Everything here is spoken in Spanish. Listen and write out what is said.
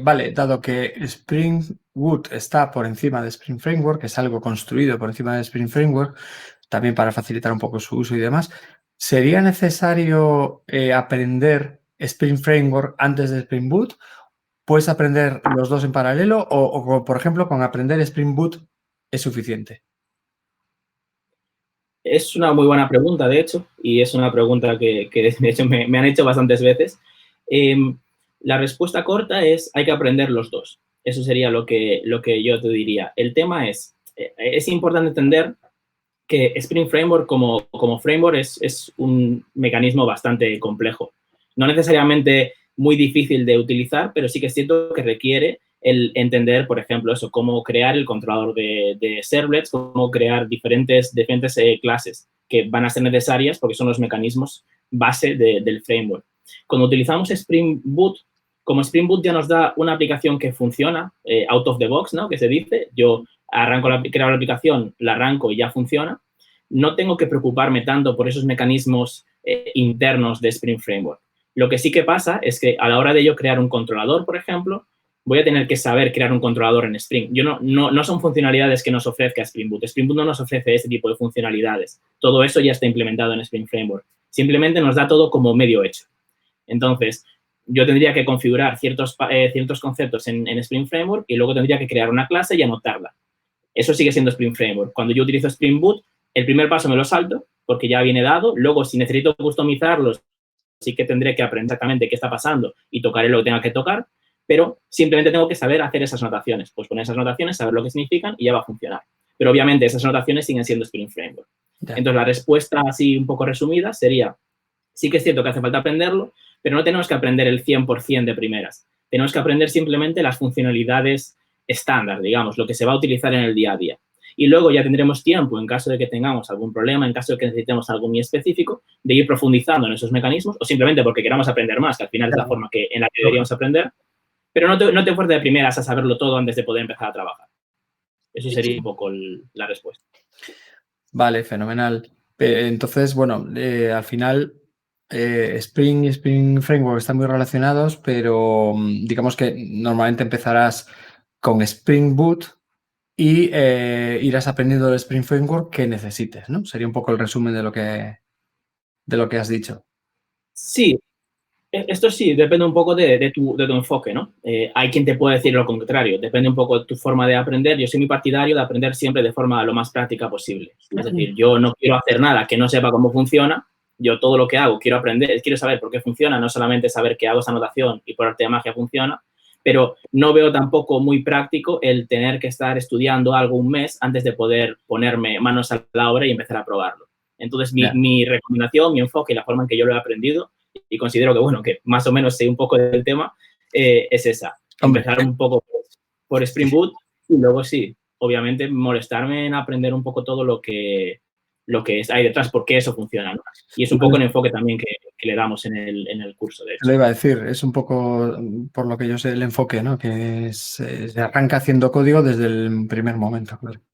vale, dado que Spring Boot está por encima de Spring Framework, es algo construido por encima de Spring Framework, también para facilitar un poco su uso y demás, ¿sería necesario aprender Spring Framework antes de Spring Boot? ¿Puedes aprender los dos en paralelo o, por ejemplo, con aprender Spring Boot es suficiente? Es una muy buena pregunta, de hecho, y es una pregunta que de hecho, me han hecho bastantes veces. La respuesta corta es hay que aprender los dos. Eso sería lo que yo te diría. El tema es importante entender que Spring Framework como framework es un mecanismo bastante complejo. No necesariamente muy difícil de utilizar, pero sí que es cierto que requiere el entender, por ejemplo, eso, cómo crear el controlador de servlets, cómo crear diferentes clases que van a ser necesarias porque son los mecanismos base del framework. Cuando utilizamos Spring Boot, como Spring Boot ya nos da una aplicación que funciona out of the box, ¿no? Que se dice, yo creo la aplicación, la arranco y ya funciona, no tengo que preocuparme tanto por esos mecanismos internos de Spring Framework. Lo que sí que pasa es que a la hora de yo crear un controlador, por ejemplo, voy a tener que saber crear un controlador en Spring. No son funcionalidades que nos ofrezca Spring Boot. Spring Boot no nos ofrece ese tipo de funcionalidades. Todo eso ya está implementado en Spring Framework. Simplemente nos da todo como medio hecho. Entonces, yo tendría que configurar ciertos conceptos en Spring Framework y luego tendría que crear una clase y anotarla. Eso sigue siendo Spring Framework. Cuando yo utilizo Spring Boot, el primer paso me lo salto porque ya viene dado. Luego, si necesito customizarlos, sí que tendré que aprender exactamente qué está pasando y tocaré lo que tenga que tocar, pero simplemente tengo que saber hacer esas notaciones. Pues poner esas notaciones, saber lo que significan y ya va a funcionar. Pero obviamente esas notaciones siguen siendo Spring Framework. Ya. Entonces, la respuesta así un poco resumida sería, sí que es cierto que hace falta aprenderlo, pero no tenemos que aprender el 100% de primeras. Tenemos que aprender simplemente las funcionalidades estándar, digamos, lo que se va a utilizar en el día a día. Y luego ya tendremos tiempo, en caso de que tengamos algún problema, en caso de que necesitemos algo muy específico, de ir profundizando en esos mecanismos o simplemente porque queramos aprender más, que al final es la forma en la que deberíamos aprender, pero no te fuertes de primeras a saberlo todo antes de poder empezar a trabajar. Eso sería un poco la respuesta. Vale, fenomenal. Entonces, bueno, al final Spring y Spring Framework están muy relacionados, pero digamos que normalmente empezarás con Spring Boot y irás aprendiendo el Spring Framework que necesites, ¿no? Sería un poco el resumen de lo que has dicho. Sí, esto sí, depende un poco de tu enfoque, ¿no? Hay quien te puede decir lo contrario, depende un poco de tu forma de aprender. Yo soy muy partidario de aprender siempre de forma lo más práctica posible. Es decir, yo no quiero hacer nada que no sepa cómo funciona. Yo todo lo que hago quiero aprender, quiero saber por qué funciona, no solamente saber que hago esa anotación y por arte de magia funciona, pero no veo tampoco muy práctico el tener que estar estudiando algo un mes antes de poder ponerme manos a la obra y empezar a probarlo. Entonces, mi recomendación, mi enfoque y la forma en que yo lo he aprendido y considero que, bueno, que más o menos sé un poco del tema, es esa. Hombre, Empezar un poco por Spring Boot y luego sí, obviamente molestarme en aprender un poco todo lo que hay detrás, por qué eso funciona, ¿no? Y es un poco el enfoque también que le damos en el curso, de lo hecho. iba a decir, es un poco, por lo que yo sé, el enfoque, ¿no? Que se arranca haciendo código desde el primer momento, claro.